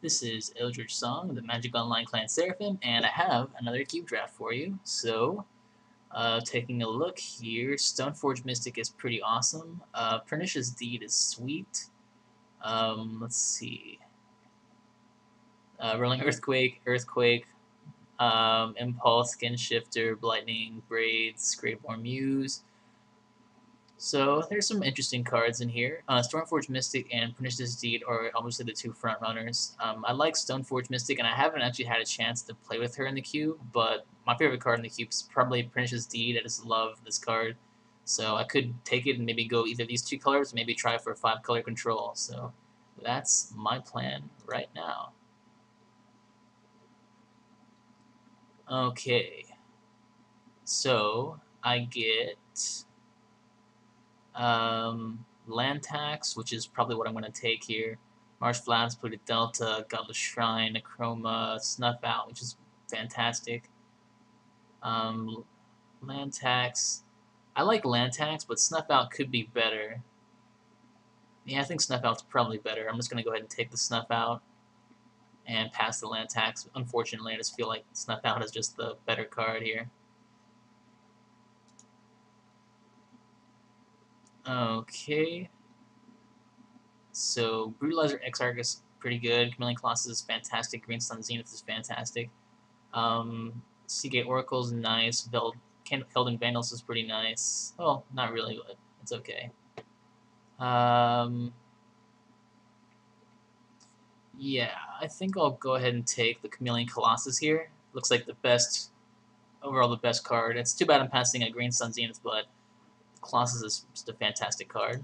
This is Eldritch Song, the Magic Online Clan Seraphim, and I have another cube draft for you. So, taking a look here, Stoneforge Mystic is pretty awesome. Pernicious Deed is sweet. Let's see. Rolling Earthquake, Impulse, Skin Shifter, Lightning, Braids, Graveborn Muse. So there's some interesting cards in here. Stoneforge Mystic and Pernicious Deed are obviously the two front runners. I like Stoneforge Mystic, and I haven't actually had a chance to play with her in the cube, but my favorite card in the cube is probably Pernicious Deed. I just love this card. So I could take it and maybe go either these two colors, maybe try for 5-color control. So that's my plan right now. Okay. So I get land tax, which is probably what I'm going to take here. Marsh Flats, Polluted Delta, Godless Shrine, Necroma, Snuff Out, which is fantastic. Land tax. I like land tax, but Snuff Out could be better. Yeah, I think Snuff Out's probably better. I'm just going to go ahead and take the Snuff Out and pass the land tax. Unfortunately, I just feel like Snuff Out is just the better card here. Okay. So, Brutalizer Exarch is pretty good. Chameleon Colossus is fantastic. Green Sun Zenith is fantastic. Seagate Oracle's nice. Felden Vandals is pretty nice. Well, not really, but it's okay. Yeah, I think I'll go ahead and take the Chameleon Colossus here. Looks like the best, overall the best card. It's too bad I'm passing a Green Sun Zenith, but Colossus is just a fantastic card.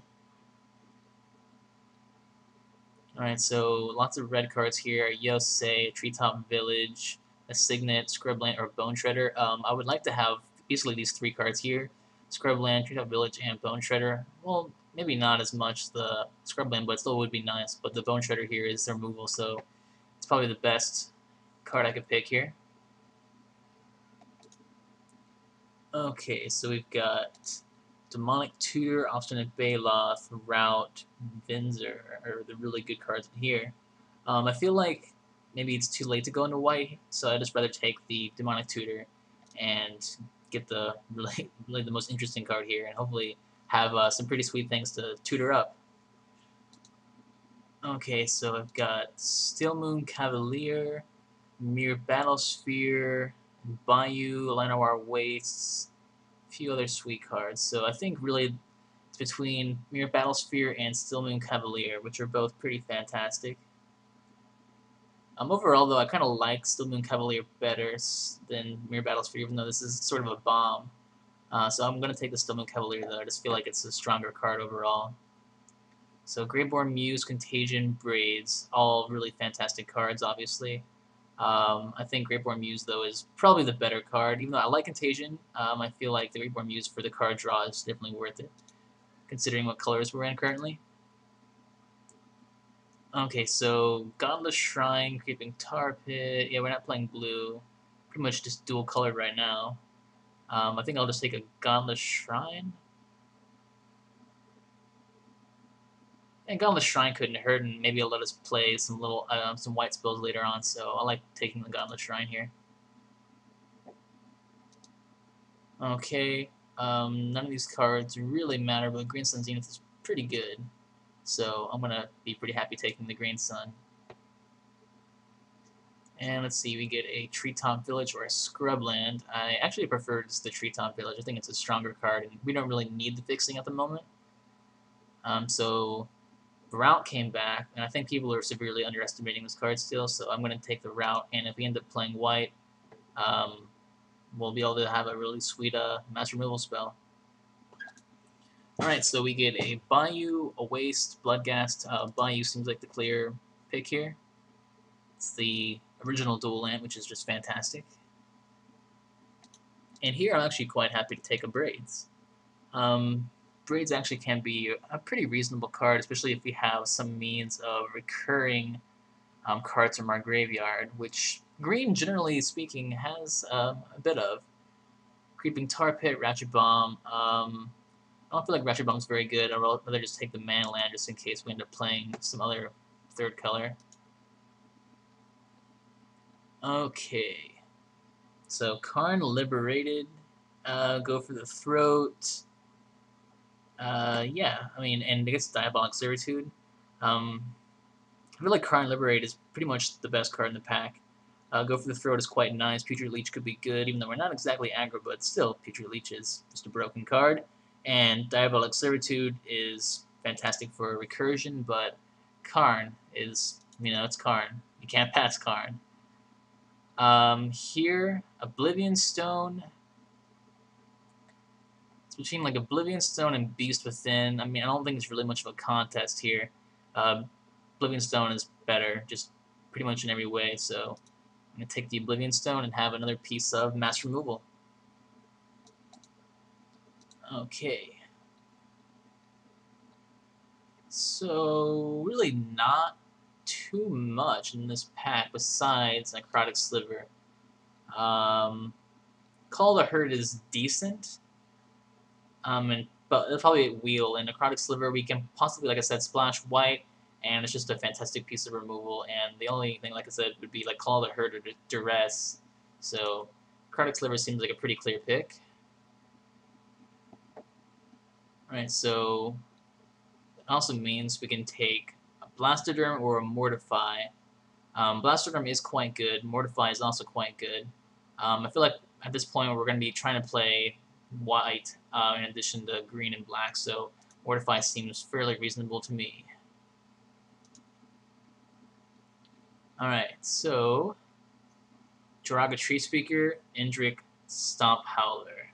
Alright, so lots of red cards here. Yosei, Treetop Village, a Signet, Scrubland, or Bone Shredder. I would like to have basically these three cards here. Scrubland, Treetop Village, and Bone Shredder. Well, maybe not as much the Scrubland, but it still would be nice. But the Bone Shredder here is removal, so it's probably the best card I could pick here. Okay, so we've got Demonic Tutor, Obstinate Baloth, Rout, Vinzer are the really good cards in here. I feel like maybe it's too late to go into white, so I'd just rather take the Demonic Tutor and get the really the most interesting card here, and hopefully have some pretty sweet things to tutor up. Okay, so I've got Steel Moon Cavalier, Mere Battlesphere, Bayou, Llanowar Wastes, a few other sweet cards. So I think really it's between Mere Battlesphere and Steel Moon Cavalier, which are both pretty fantastic. Overall, though, I kind of like Steel Moon Cavalier better than Mere Battlesphere, even though this is sort of a bomb. So I'm going to take the Steel Moon Cavalier, though. I just feel like it's a stronger card overall. So Graveborn Muse, Contagion, Braids, all really fantastic cards, obviously. I think Graveborn Muse, though, is probably the better card. Even though I like Contagion, I feel like the Graveborn Muse for the card draw is definitely worth it, considering what colors we're in currently. Okay, so Godless Shrine, Creeping Tar Pit. Yeah, we're not playing blue. Pretty much just dual colored right now. I think I'll just take a Godless Shrine. And Godless Shrine couldn't hurt, and maybe it'll let us play some little some white spells later on. So I like taking the Godless Shrine here. Okay, none of these cards really matter, but Green Sun Zenith is pretty good. So I'm gonna be pretty happy taking the Green Sun. And let's see, we get a Treetop Village or a Scrubland. I actually prefer just the Treetop Village. I think it's a stronger card, and we don't really need the fixing at the moment. So Rout came back, and I think people are severely underestimating this card still, so I'm going to take the Rout, and if we end up playing white, we'll be able to have a really sweet mass removal spell. Alright, so we get a Bayou, a Waste, Bloodghast. Bayou seems like the clear pick here. It's the original dual land, which is just fantastic. And here I'm actually quite happy to take a Braids. Braids actually can be a pretty reasonable card, especially if we have some means of recurring cards from our graveyard, which green, generally speaking, has a bit of. Creeping Tar Pit, Ratchet Bomb. I don't feel like Ratchet Bomb's very good. I'd rather just take the Mana Land just in case we end up playing some other third color. Okay. So Karn liberated. Go for the throat. Yeah, I mean, and I guess Diabolic Servitude. Um, I feel like Karn Liberate is pretty much the best card in the pack. Go for the throat is quite nice. Putrid Leech could be good, even though we're not exactly aggro, but still, Putrid Leech is just a broken card. And Diabolic Servitude is fantastic for recursion, but Karn is, it's Karn. You can't pass Karn. Here, Oblivion Stone. It's between like Oblivion Stone and Beast Within. I mean, I don't think it's really much of a contest here. Uh, Oblivion Stone is better, just pretty much in every way. So I'm gonna take the Oblivion Stone and have another piece of mass removal. Okay. So really not too much in this pack besides Necrotic Sliver. Call the Herd is decent. But it'll probably wheel and Necrotic Sliver. We can possibly, like I said, splash white, and it's just a fantastic piece of removal. And the only thing, like I said, would be like Call the Herd or Duress. So Necrotic Sliver seems like a pretty clear pick. All right, so it also means we can take a Blastoderm or a Mortify. Blastoderm is quite good. Mortify is also quite good. I feel like at this point we're going to be trying to play white in addition to green and black, so Mortify seems fairly reasonable to me. Alright, so Jiraga Tree Speaker, Indrik Stomp Howler.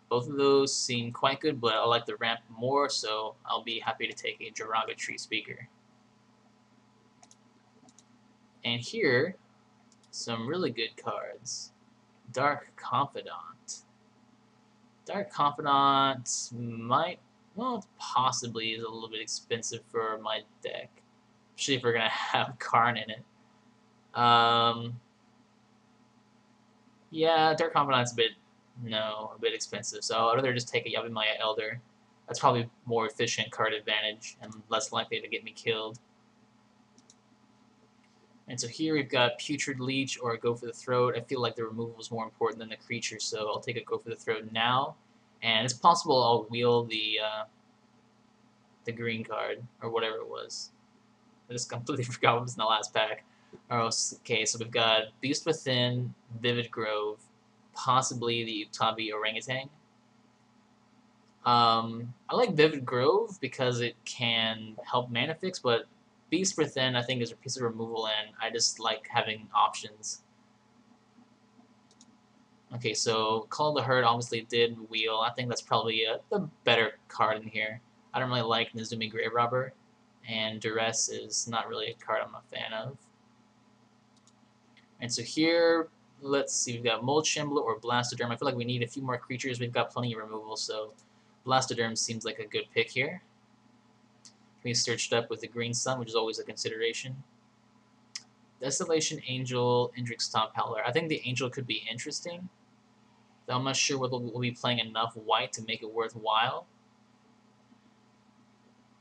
Both of those seem quite good, but I like the ramp more, so I'll be happy to take a Jiraga Tree Speaker. And here, some really good cards. Dark Confidant. Dark Confidant might, well, possibly is a little bit expensive for my deck. Especially if we're going to have Karn in it. Yeah, Dark Confidant's a bit expensive. So I'd rather just take a Yavimaya Elder. That's probably more efficient card advantage and less likely to get me killed. And so here we've got Putrid Leech or Go for the Throat. I feel like the removal is more important than the creature, so I'll take a Go for the Throat now. And it's possible I'll wheel the green card, or whatever it was. I just completely forgot what was in the last pack. Okay, so we've got Beast Within, Vivid Grove, possibly the Utabi Orangutan. I like Vivid Grove because it can help mana fix, but Beast Within I think is a piece of removal, and I just like having options. Okay, so Call the Herd obviously did wheel. I think that's probably the better card in here. I don't really like Nezumi Grave Robber, and Duress is not really a card I'm a fan of. And so here, let's see, we've got Mold Shambler or Blastoderm. I feel like we need a few more creatures. We've got plenty of removal, so Blastoderm seems like a good pick here. We searched up with the Green Sun, which is always a consideration. Desolation Angel, Indrik Stomp Howler. I think the Angel could be interesting. Though I'm not sure whether we'll be playing enough white to make it worthwhile.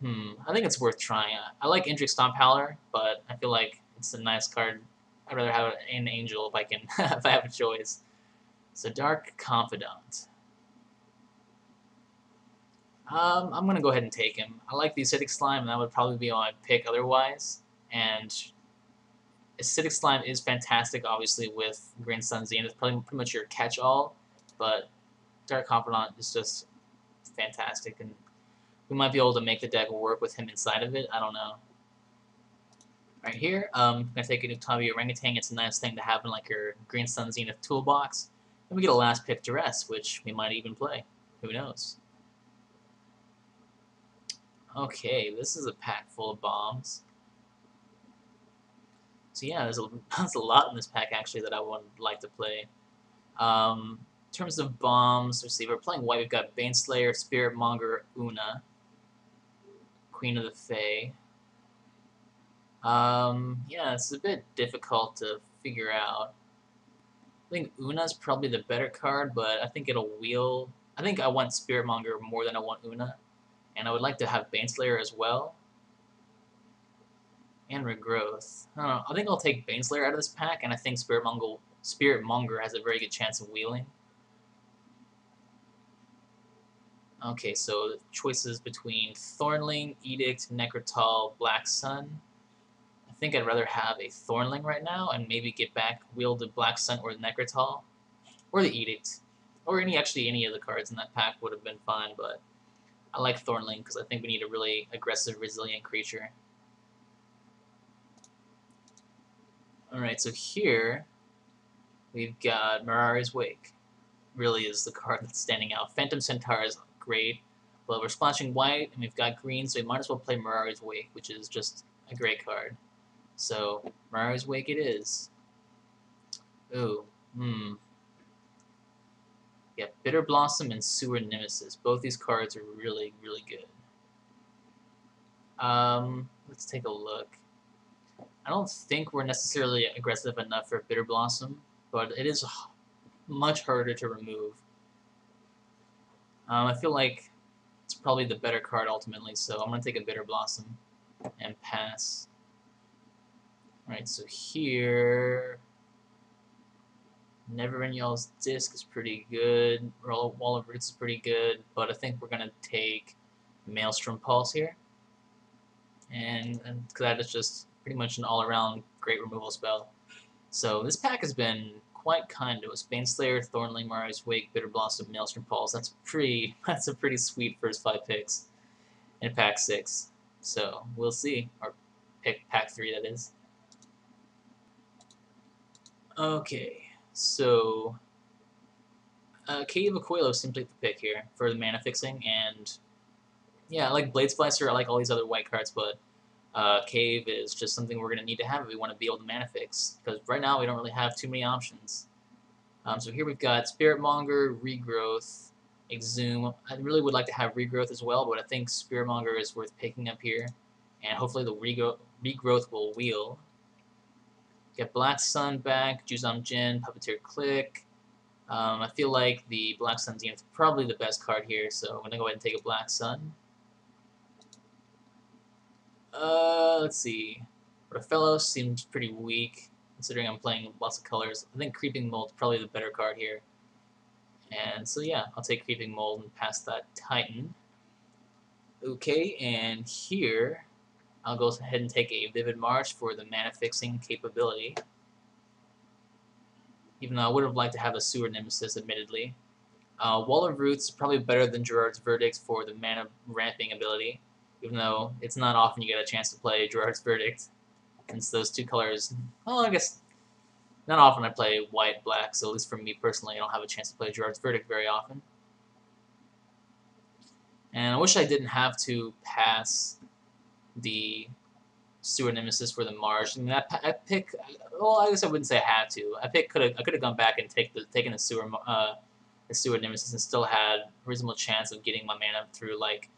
I think it's worth trying. I like Indrik Stomp Howler, but I feel like it's a nice card. I'd rather have an Angel if I can, if I have a choice. So Dark Confidant. I'm gonna go ahead and take him. I like the Acidic Slime, and that would probably be my pick otherwise. And Acidic Slime is fantastic, obviously, with Green Sun Zenith. It's probably pretty much your catch-all, but Dark Confidant is just fantastic, and we might be able to make the deck work with him inside of it. I don't know. Right here, I'm gonna take a Utabi Orangutan. It's a nice thing to have in like your Green Sun Zenith toolbox. And we get a last pick Duress, which we might even play. Who knows? Okay, this is a pack full of bombs. So yeah, there's a lot in this pack actually that I would like to play. In terms of bombs, let's see, we're playing white. We've got Baneslayer, Spiritmonger, Una, Queen of the Fae. Yeah, it's a bit difficult to figure out. I think Una's probably the better card, but I think it'll wheel. I think I want Spiritmonger more than I want Una, and I would like to have Baneslayer as well. And Regrowth. I don't know. I think I'll take Baneslayer out of this pack, and I think Spiritmonger has a very good chance of wheeling. Okay, so the choices between Thornling, Edict, Necrotal, Black Sun. I think I'd rather have a Thornling right now and maybe get back wheel the Black Sun or the Necrotal. Or the Edict. Or any of the cards in that pack would have been fine, but I like Thornling because I think we need a really aggressive, resilient creature. Alright, so here we've got Mirari's Wake. Really is the card that's standing out. Phantom Centaur is great, but we're splashing white and we've got green, so we might as well play Mirari's Wake, which is just a great card. So, Mirari's Wake it is. Ooh, Yeah, Bitter Blossom and Sewer Nemesis. Both these cards are really, really good. Let's take a look. I don't think we're necessarily aggressive enough for Bitter Blossom, but it is much harder to remove. I feel like it's probably the better card ultimately, so I'm going to take a Bitter Blossom and pass. Alright, so here... Neverend's Disc is pretty good. Wall of Roots is pretty good, but I think we're going to take Maelstrom Pulse here. And that is just pretty much an all-around great removal spell. So this pack has been quite kind to us. Baneslayer, Thornling, Mirari's Wake, Bitter Blossom, Maelstrom Pulse. That's a pretty sweet first 5 picks in pack 6. So we'll see. Or pack 3, that is. Okay, so Cave of Aquilo seems like the pick here for the mana fixing, and yeah, I like Blade Splicer, I like all these other white cards, but Cave is just something we're going to need to have if we want to be able to mana fix, because right now we don't really have too many options. So here we've got Spiritmonger, Regrowth, Exhume. I really would like to have Regrowth as well, but I think Spiritmonger is worth picking up here, and hopefully the Regrowth will wheel. Get Black Sun back, Juzam Jin, Puppeteer Click. I feel like the Black Sun team is probably the best card here, so I'm going to go ahead and take a Black Sun. Let's see. Rafellos seems pretty weak, considering I'm playing lots of colors. I think Creeping Mold is probably the better card here. And so yeah, I'll take Creeping Mold and pass that Titan. Okay, and here I'll go ahead and take a Vivid March for the mana fixing capability. Even though I would have liked to have a Sewer Nemesis, admittedly. Wall of Roots is probably better than Gerard's Verdict for the mana ramping ability, even though it's not often you get a chance to play Gerard's Verdict, since those two colors, well, I guess not often I play white, black, so at least for me personally, I don't have a chance to play Gerard's Verdict very often. And I wish I didn't have to pass the Sewer Nemesis for the Marsh. I mean, I pick. Well, I guess I wouldn't say I had to. I could have gone back and taken the Sewer Nemesis and still had a reasonable chance of getting my mana through like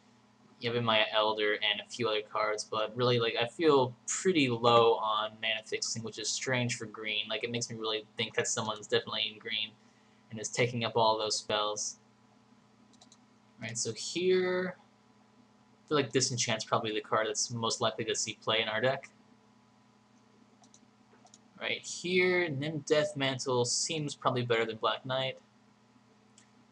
Yavimaya Elder and a few other cards. But really, like I feel pretty low on mana fixing, which is strange for green. Like it makes me really think that someone's definitely in green and is taking up all those spells. All right, so here, I feel like Disenchant's probably the card that's most likely to see play in our deck. Right here, Nim Death Mantle seems probably better than Black Knight.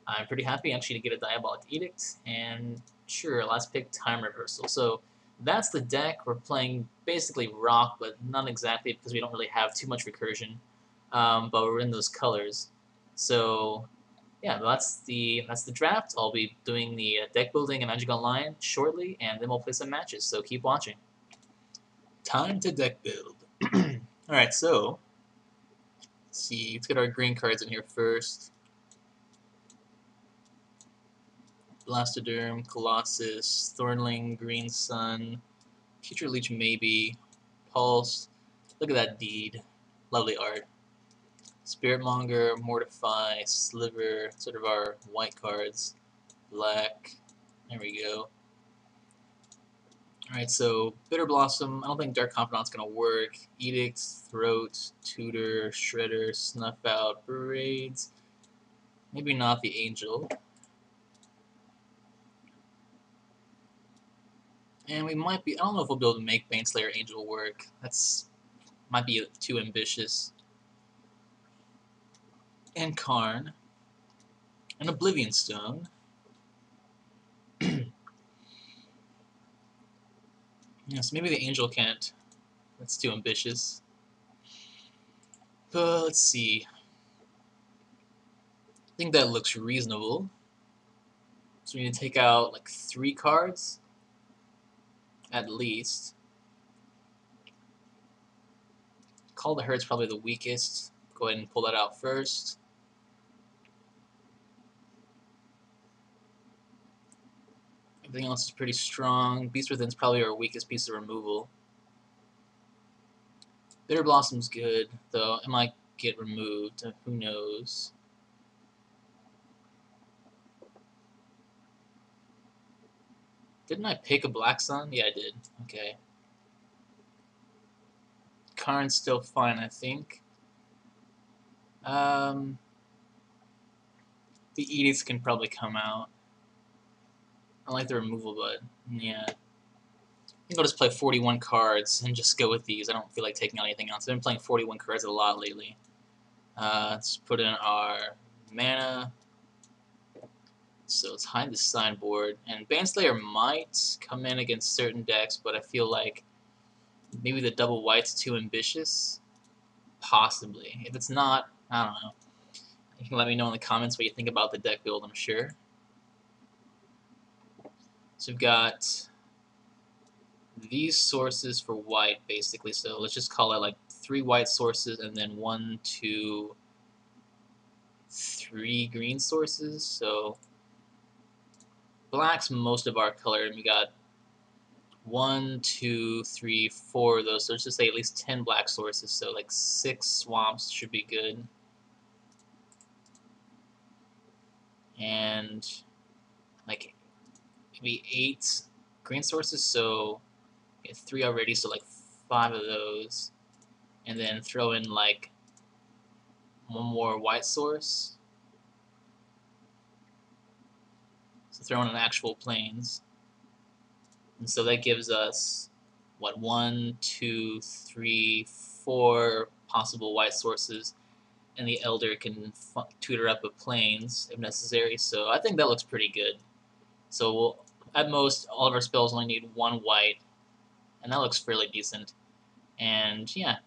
I'm pretty happy actually to get a Diabolic Edict, and sure, last pick, Time Reversal. So that's the deck. We're playing basically Rock, but not exactly because we don't really have too much recursion, but we're in those colors. So yeah, that's the draft. I'll be doing the deck building and Magic Online shortly, and then we'll play some matches, so keep watching. Time to deck build. Alright, so let's see, let's get our green cards in here first. Blastoderm, Colossus, Thornling, Green Sun, Future Leech maybe, Pulse. Look at that deed. Lovely art. Spiritmonger, Mortify, Sliver, sort of our white cards. Black. There we go. Alright, so Bitter Blossom. I don't think Dark Confidant's going to work. Edict, Throat, Tutor, Shredder, Snuff Out, Braids. Maybe not the Angel. And we might be, I don't know if we'll be able to make Baneslayer Angel work. That's, might be too ambitious. And Karn. And Oblivion Stone. Yeah, so maybe the Angel can't. That's too ambitious. But let's see. I think that looks reasonable. So we need to take out like 3 cards, at least. Call the Hurt's probably the weakest. Go ahead and pull that out first. Everything else is pretty strong. Beast Within's probably our weakest piece of removal. Bitter Blossom's good, though it might get removed. Who knows? Didn't I pick a Black Sun? Yeah, I did. Okay. Karn's still fine, I think. The Edicts can probably come out. I like the removal, but yeah. I think I'll just play 41 cards and just go with these. I don't feel like taking out anything else. I've been playing 41 cards a lot lately. Let's put in our mana. So let's hide the sideboard. And Baneslayer might come in against certain decks, but I feel like maybe the double white's too ambitious. Possibly. If it's not, I don't know. You can let me know in the comments what you think about the deck build, I'm sure. So we've got these sources for white, basically. So let's just call it like 3 white sources and then 1, 2, 3 green sources. So black's most of our color, and we got 1, 2, 3, 4 of those. So let's just say at least 10 black sources. So like 6 swamps should be good. And like maybe 8 green sources. So we have 3 already. So like 5 of those. And then throw in like 1 more white source. So throw in an actual plains. And so that gives us, what, 1, 2, 3, 4 possible white sources. And the Elder can tutor up a plains if necessary. So I think that looks pretty good. So we'll, at most, all of our spells only need 1 white. And that looks fairly decent. And yeah,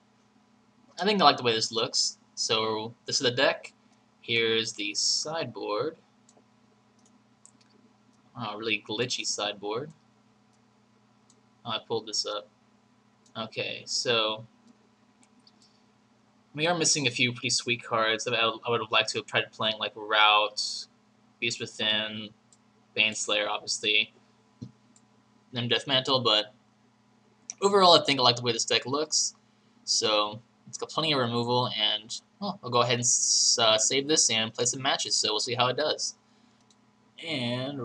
I think I like the way this looks. So this is the deck. Here's the sideboard. Really glitchy sideboard. I pulled this up. Okay, so we are missing a few pretty sweet cards that I would have liked to have tried playing, like Rout, Beast Within, Baneslayer, obviously, then Death Mantle, but overall I think I like the way this deck looks. So it's got plenty of removal, and well, I'll go ahead and save this and play some matches, so we'll see how it does. And